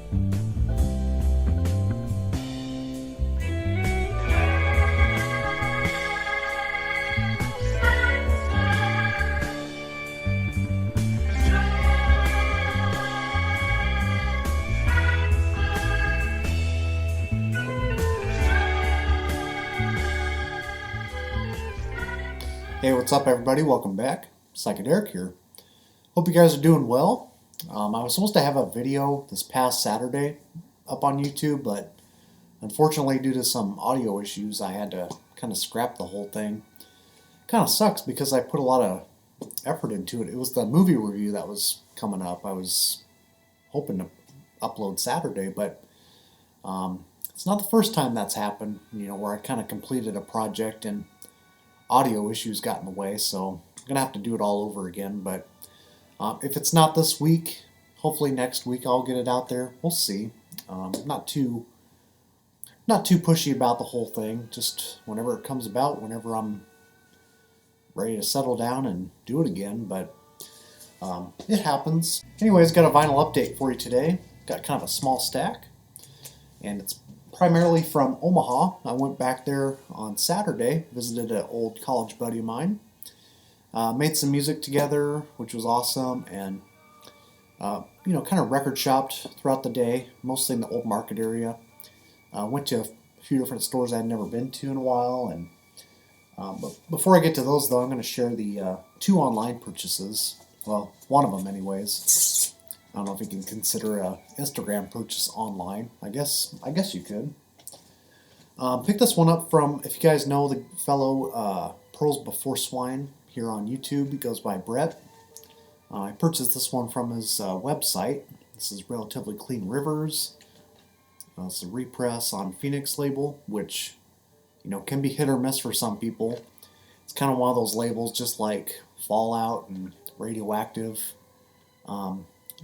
Hey, what's up, everybody? Welcome back. Psychedelic here. Hope you guys are doing well. I was supposed to have a video this past Saturday up on YouTube, but unfortunately, due to some audio issues, I had to kind of scrap the whole thing. Kind of sucks because I put a lot of effort into it. It was the movie review that was coming up. I was hoping to upload Saturday, but it's not the first time that's happened, where I kind of completed a project and audio issues got in the way, so I'm gonna have to do it all over again. But if it's not this week, hopefully next week I'll get it out there. We'll see. Not too pushy about the whole thing. Just whenever it comes about, whenever I'm ready to settle down and do it again. But it happens. Anyways, got a vinyl update for you today. Got kind of a small stack, and it's primarily from Omaha. I went back there on Saturday, visited an old college buddy of mine, made some music together, which was awesome, and kind of record shopped throughout the day, mostly in the old market area. Went to a few different stores I'd never been to in a while, and but before I get to those, though, I'm going to share the two online purchases. Well, one of them, anyways. I don't know if you can consider a Instagram purchase online. I guess you could. Pick this one up from, if you guys know the fellow Pearls Before Swine here on YouTube, he goes by Brett. I purchased this one from his website. This is Relatively Clean Rivers. It's a repress on Phoenix label, which can be hit or miss for some people. It's kind of one of those labels, just like Fallout and Radioactive.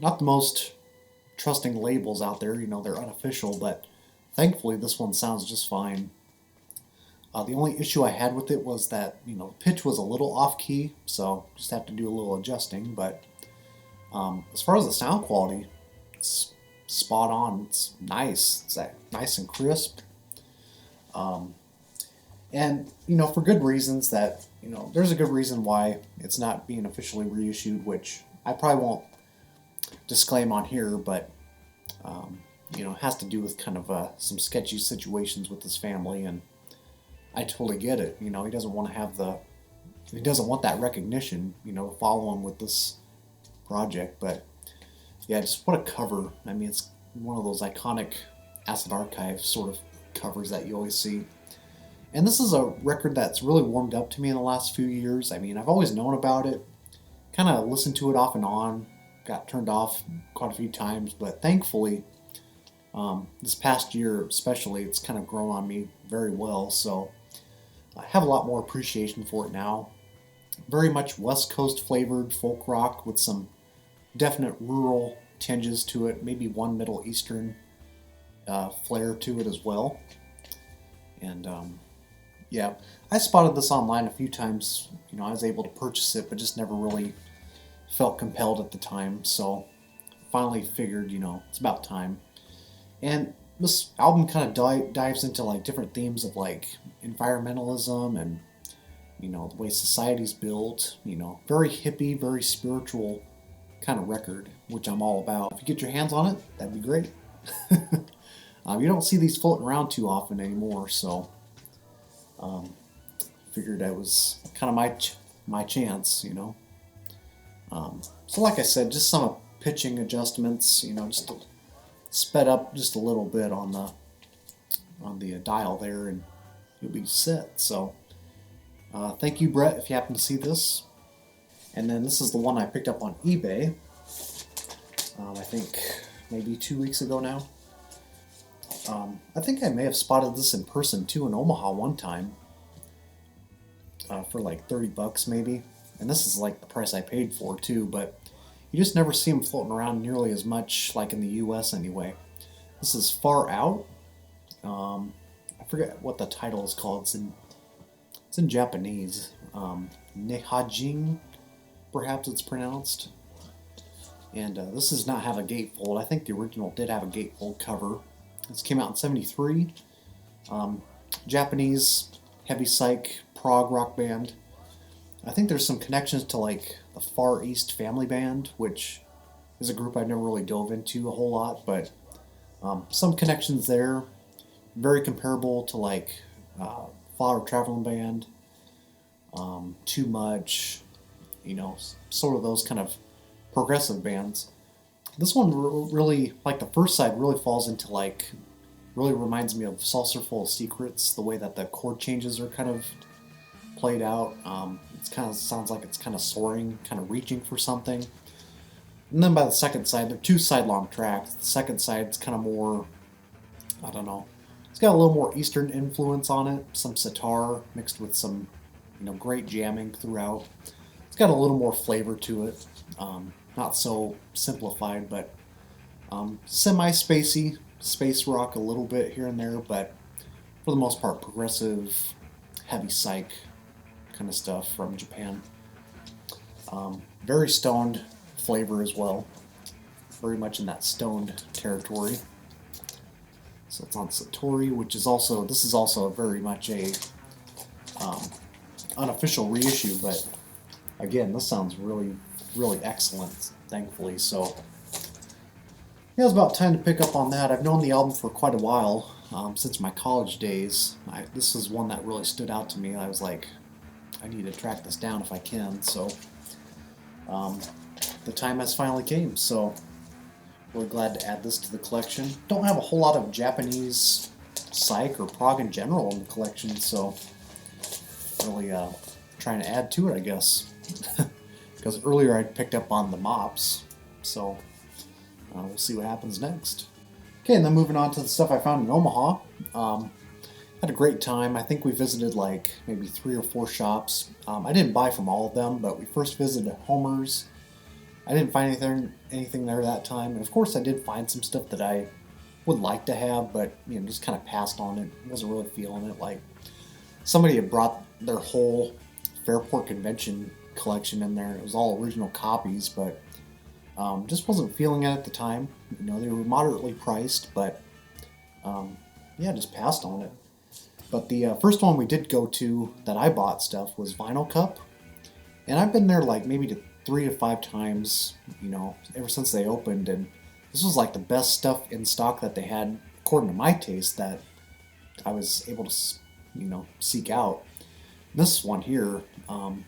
Not the most trusting labels out there, they're unofficial, but thankfully this one sounds just fine. The only issue I had with it was that, the pitch was a little off key, so just have to do a little adjusting, but as far as the sound quality, it's spot on. It's nice. It's nice and crisp. And, for good reasons that, there's a good reason why it's not being officially reissued, which I probably won't disclaim on here, but it has to do with kind of some sketchy situations with his family, and I totally get it. He doesn't want to have he doesn't want that recognition, to follow him with this project. But yeah, just what a cover. I mean, it's one of those iconic Acid Archive sort of covers that you always see. And this is a record that's really warmed up to me in the last few years. I mean, I've always known about it, kind of listened to it off and on, got turned off quite a few times, but thankfully this past year especially, it's kind of grown on me very well, so I have a lot more appreciation for it now. Very much West Coast flavored folk rock with some definite rural tinges to it, maybe one Middle Eastern flair to it as well. And yeah, I spotted this online a few times. I was able to purchase it, but just never really felt compelled at the time, so finally figured, it's about time. And this album kind of dives into like different themes of like environmentalism and the way society's built. Very hippie, very spiritual kind of record, which I'm all about. If you get your hands on it, that'd be great. You don't see these floating around too often anymore, so figured that was kind of my chance. So like I said, just some pitching adjustments, just to sped up just a little bit on the dial there, and you'll be set. So thank you, Brett, if you happen to see this. And then this is the one I picked up on eBay, I think maybe 2 weeks ago now. I think I may have spotted this in person too in Omaha one time for like $30 maybe. And this is like the price I paid for too, but you just never see them floating around nearly as much, like in the US anyway. This is Far Out. I forget what the title is called. It's in Japanese. Nehajing, perhaps it's pronounced. And this does not have a gatefold. I think the original did have a gatefold cover. This came out in '73. Japanese heavy psych prog rock band. I think there's some connections to like the Far East Family Band, which is a group I've never really dove into a whole lot, but some connections there. Very comparable to like Flower Traveling Band, Too Much, sort of those kind of progressive bands. This one really, like the first side, really falls into like, really reminds me of Saucer Full of Secrets, the way that the chord changes are kind of played out. It kind of sounds like it's kind of soaring, kind of reaching for something. And then by the second side, they're two side-long tracks. The second side's kind of more, I don't know, it's got a little more Eastern influence on it, some sitar mixed with some, great jamming throughout. It's got a little more flavor to it. Not so simplified, but semi-spacey, space rock a little bit here and there, but for the most part, progressive, heavy psych kind of stuff from Japan. Very stoned flavor as well. Very much in that stoned territory. So it's on Satori, which is also, this is also very much a unofficial reissue, but again, this sounds really, really excellent, thankfully. So yeah, it was about time to pick up on that. I've known the album for quite a while, since my college days. This was one that really stood out to me. I was like, I need to track this down if I can. So the time has finally came. So really glad to add this to the collection. Don't have a whole lot of Japanese psych or prog in general in the collection, so really trying to add to it, I guess. Because earlier I picked up on the mops, so we'll see what happens next. Okay, and then moving on to the stuff I found in Omaha. Had a great time. I think we visited like maybe 3 or 4 shops. I didn't buy from all of them, but we first visited Homer's. I didn't find anything there that time, and of course I did find some stuff that I would like to have, but just kind of passed on it. Wasn't really feeling it. Like somebody had brought their whole Fairport Convention collection in there, and it was all original copies, but just wasn't feeling it at the time. They were moderately priced, but yeah, just passed on it. But the first one we did go to that I bought stuff was Vinyl Cup, and I've been there like maybe 3 to 5 times, ever since they opened, and this was like the best stuff in stock that they had, according to my taste, that I was able to, seek out. This one here,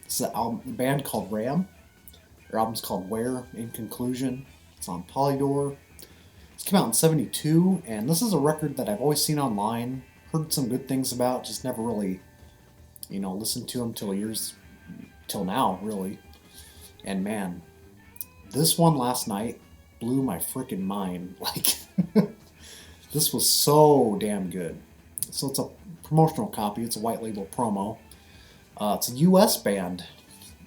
it's a band called Ram. Their album's called Where, in Conclusion. It's on Polydor. This came out in '72, and this is a record that I've always seen online, heard some good things about, just never really, listened to them till now, really. And man, this one last night blew my freaking mind. Like, this was so damn good. So it's a promotional copy. It's a white label promo. It's a U.S. band.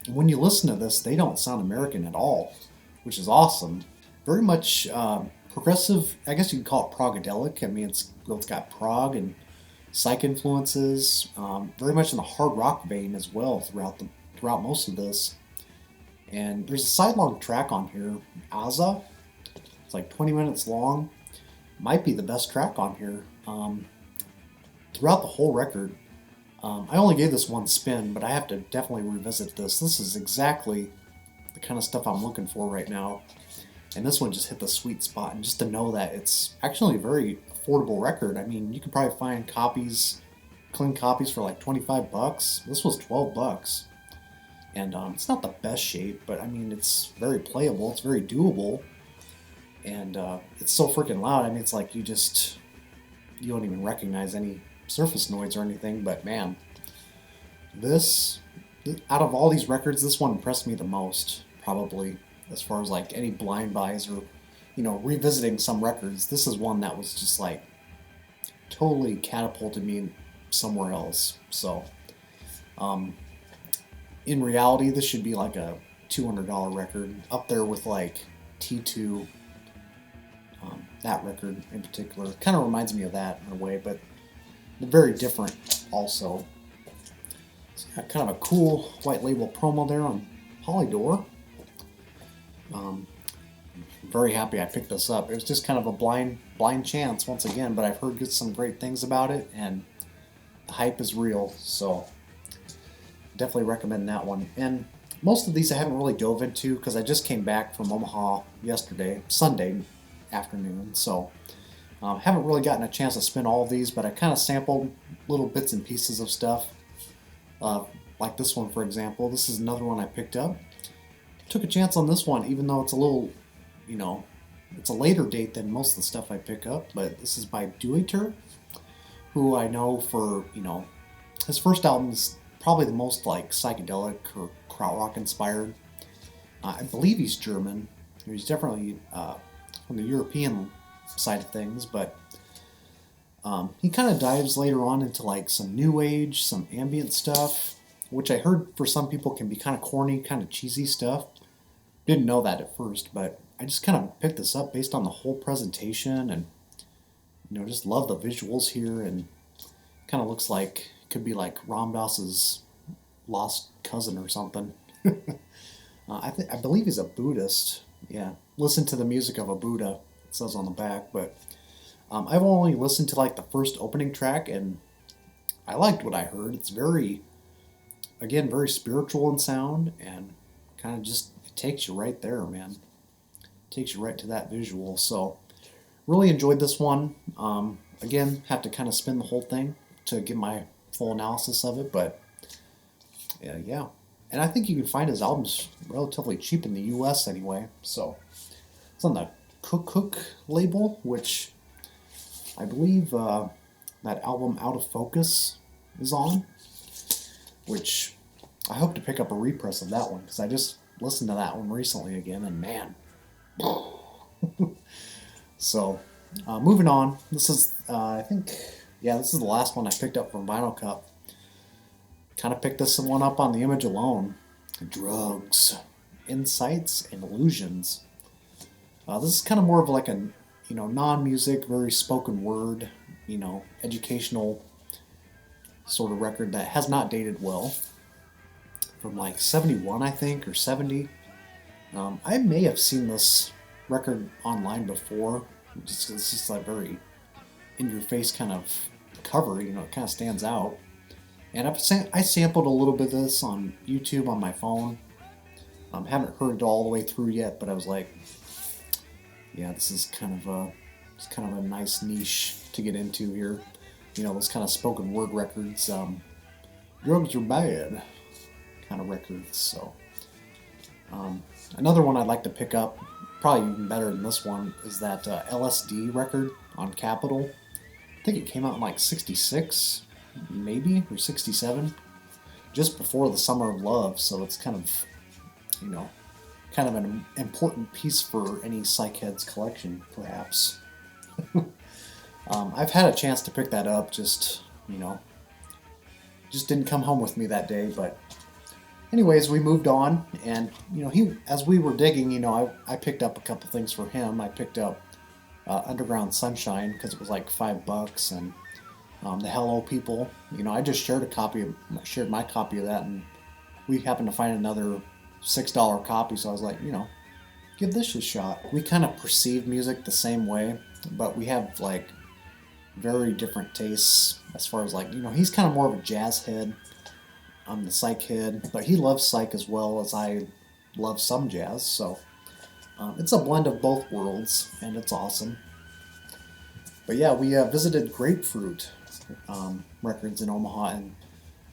And when you listen to this, they don't sound American at all, which is awesome. Very much progressive. I guess you could call it progadelic. I mean, it's got prog and psych influences. Very much in the hard rock vein as well throughout most of this. And there's a sidelong track on here, Aza. It's like 20 minutes long. Might be the best track on here. Throughout the whole record, I only gave this one spin, but I have to definitely revisit this. This is exactly the kind of stuff I'm looking for right now. And this one just hit the sweet spot. And just to know that it's actually a very affordable record. I mean, you can probably find clean copies for like 25 bucks. This was 12 bucks. And it's not the best shape, but I mean, it's very playable. It's very doable. And it's so freaking loud. I mean, it's like you don't even recognize any surface noise or anything. But man, out of all these records, this one impressed me the most, probably, as far as like any blind buys or, revisiting some records. This is one that was just like totally catapulted me somewhere else. So, in reality, this should be like a $200 record, up there with like T2, that record in particular. Kind of reminds me of that in a way, but they're very different also. It's got kind of a cool white label promo there on Polydor. very happy I picked this up. It was just kind of a blind chance once again, but I've heard some great things about it, and the hype is real, so definitely recommend that one. And most of these I haven't really dove into because I just came back from Omaha yesterday, Sunday afternoon, so haven't really gotten a chance to spin all of these, but I kind of sampled little bits and pieces of stuff. Like this one, for example. This is another one I picked up. Took a chance on this one, even though it's a little, it's a later date than most of the stuff I pick up, but this is by Deuter, who I know for, his first album is probably the most like psychedelic or krautrock inspired. I believe he's German. He's definitely from the European side of things, but he kind of dives later on into like some new age, some ambient stuff, which I heard for some people can be kind of corny, kind of cheesy stuff. Didn't know that at first, but I just kind of picked this up based on the whole presentation, and just love the visuals here, and kind of looks like it could be like Ram Dass's lost cousin or something. I believe he's a Buddhist. Yeah, listen to the music of a Buddha, it says on the back, but I've only listened to like the first opening track, and I liked what I heard. It's very spiritual in sound, and kind of just it takes you right there, man. It takes you right to that visual. So really enjoyed this one. Again, have to kind of spin the whole thing to get my full analysis of it, but yeah. And I think you can find his albums relatively cheap in the U.S. anyway. So it's on the Cook label, which I believe that album Out of Focus is on, which I hope to pick up a repress of that one, because I just listened to that one recently again, and man. So, moving on. This is, this is the last one I picked up from Vinyl Cup. Kind of picked this one up on the image alone. Drugs, Insights, and Illusions. This is kind of more of like a, non-music, very spoken word, educational sort of record that has not dated well. From like 71, I think, or 70. I may have seen this record online before. It's just like very in-your-face kind of cover, it kind of stands out. And I sampled a little bit of this on YouTube on my phone. Haven't heard it all the way through yet, but I was like, yeah, this is kind of a nice niche to get into here. Those kind of spoken word records. Drugs are bad kind of records. So another one I'd like to pick up, probably even better than this one, is that LSD record on Capitol. I think it came out in like 66, maybe, or 67, just before the Summer of Love. So it's kind of, kind of an important piece for any Psych Heads collection, perhaps. I've had a chance to pick that up, just didn't come home with me that day, but anyways, we moved on, and as we were digging, I picked up a couple things for him. I picked up Underground Sunshine because it was like $5, and the Hello People. I just shared my copy of that, and we happened to find another $6 copy, so I was like, give this a shot. We kind of perceive music the same way, but we have like very different tastes as far as like, he's kind of more of a jazz head. I'm the psych head, but he loves psych as well as I love some jazz, so it's a blend of both worlds, and it's awesome. But yeah, we visited Grapefruit Records in Omaha, and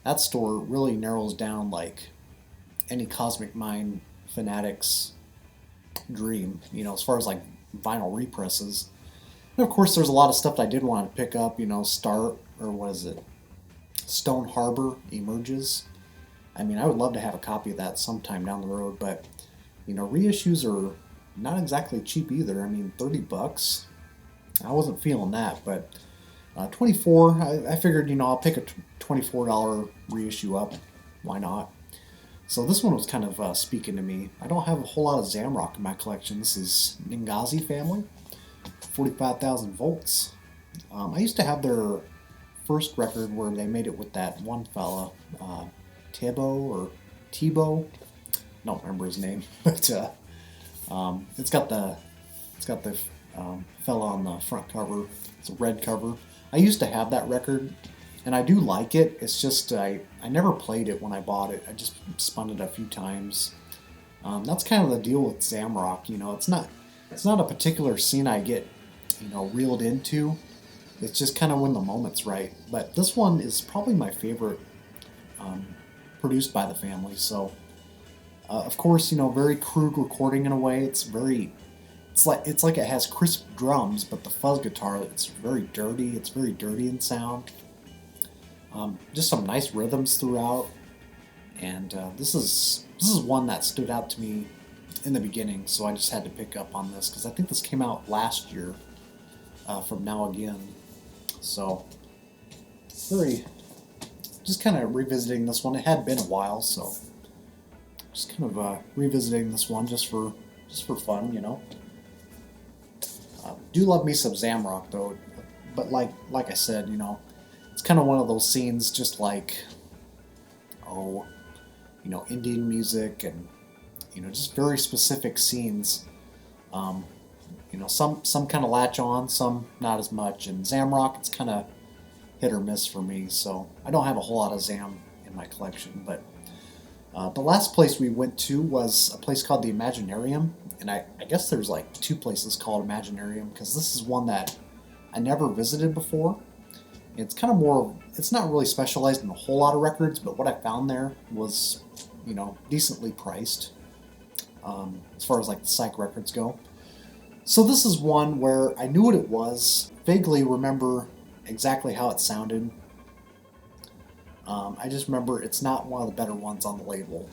that store really narrows down like any Cosmic Mind fanatic's dream, as far as like vinyl represses. And of course, there's a lot of stuff I did want to pick up, Stone Harbor Emerges. I mean, I would love to have a copy of that sometime down the road, but reissues are not exactly cheap either. I mean, $30. I wasn't feeling that, but 24. I figured I'll pick a $24 reissue up. Why not? So this one was kind of speaking to me. I don't have a whole lot of Zamrock in my collection. This is Ningazi Family, 45,000 volts. I used to have their first record where they made it with that one fella, Thibaut. Don't remember his name, but It's got the fella on the front cover. It's a red cover. I used to have that record, and I do like it. It's just I never played it when I bought it. I just spun it a few times. That's kind of the deal with Zamrock. It's not a particular scene I get reeled into. It's just kind of when the moment's right. But this one is probably my favorite, um, produced by the family. So of course, very crude recording in a way. It's like it has crisp drums, but the fuzz guitar, it's very dirty. It's very dirty in sound. Just some nice rhythms throughout, and this is one that stood out to me in the beginning. So I just had to pick up on this because I think this came out last year, from Now Again. So very just kind of revisiting this one. It had been a while, so just kind of revisiting this one just for fun. Do love me some Zamrock though, but like I said, it's kind of one of those scenes, just like oh, Indian music and just very specific scenes. Um, some kind of latch on, some not as much. And Zamrock, it's kind of hit or miss for me. So I don't have a whole lot of Zam in my collection. But the last place we went to was a place called the Imaginarium, and I guess there's like two places called Imaginarium because this is one that I never visited before. It's kind of more, it's not really specialized in a whole lot of records, but what I found there was, decently priced, as far as like the psych records go. So this is one where I knew what it was, vaguely remember exactly how it sounded. I just remember it's not one of the better ones on the label,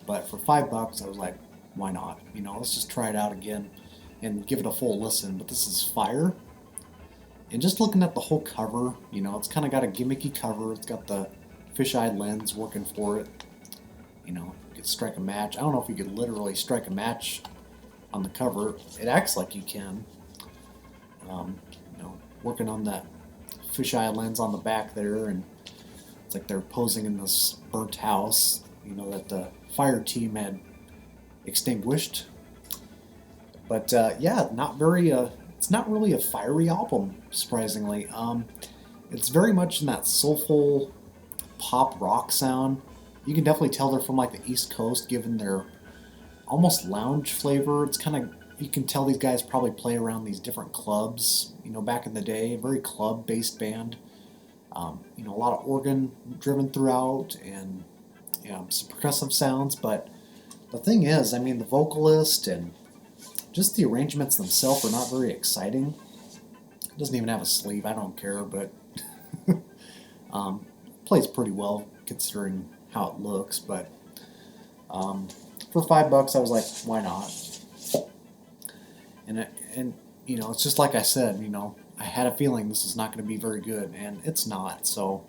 but for $5, I was like, why not? Let's just try it out again and give it a full listen. But this is fire. And just looking at the whole cover, it's kind of got a gimmicky cover. It's got the fisheye lens working for it. You could strike a match. I don't know if you could literally strike a match on the cover. It acts like you can. Working on that fisheye lens on the back there, and it's like they're posing in this burnt house, that the fire team had extinguished. But yeah, not very. It's not really a fiery album, surprisingly. It's very much in that soulful pop rock sound. You can definitely tell they're from like the East Coast, given their almost lounge flavor. It's kind of, you can tell these guys probably play around these different clubs, back in the day. A very club-based band. A lot of organ driven throughout, and some percussive sounds. But the thing is, the vocalist and just the arrangements themselves are not very exciting. It doesn't even have a sleeve. I don't care, but plays pretty well considering how it looks. But for $5, I was like, why not? And it's just like I said. I had a feeling this is not going to be very good, and it's not. So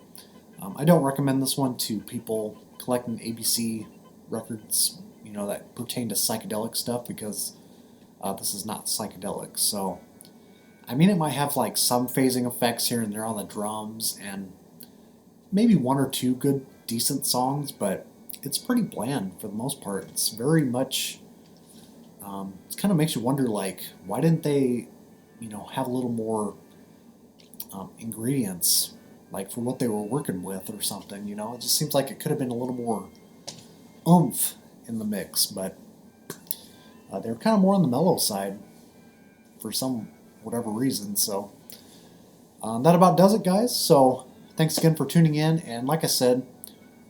I don't recommend this one to people collecting ABC records, that pertain to psychedelic stuff, because this is not psychedelic. So, it might have like some phasing effects here and there on the drums, and maybe one or two good, decent songs, but it's pretty bland for the most part. It's very much, it kind of makes you wonder, like, why didn't they, have a little more ingredients, like for what they were working with or something, It just seems like it could have been a little more oomph in the mix, but they're kind of more on the mellow side for some whatever reason. So that about does it, guys. So thanks again for tuning in, and like I said,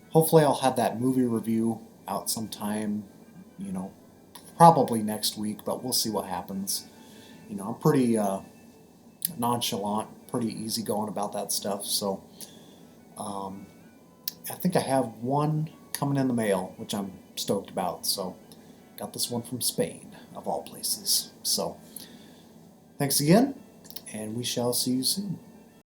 hopefully I'll have that movie review out sometime, probably next week, but we'll see what happens. I'm pretty nonchalant, pretty easygoing about that stuff. So I think I have one coming in the mail, which I'm stoked about. So got this one from Spain, of all places. So thanks again, and we shall see you soon.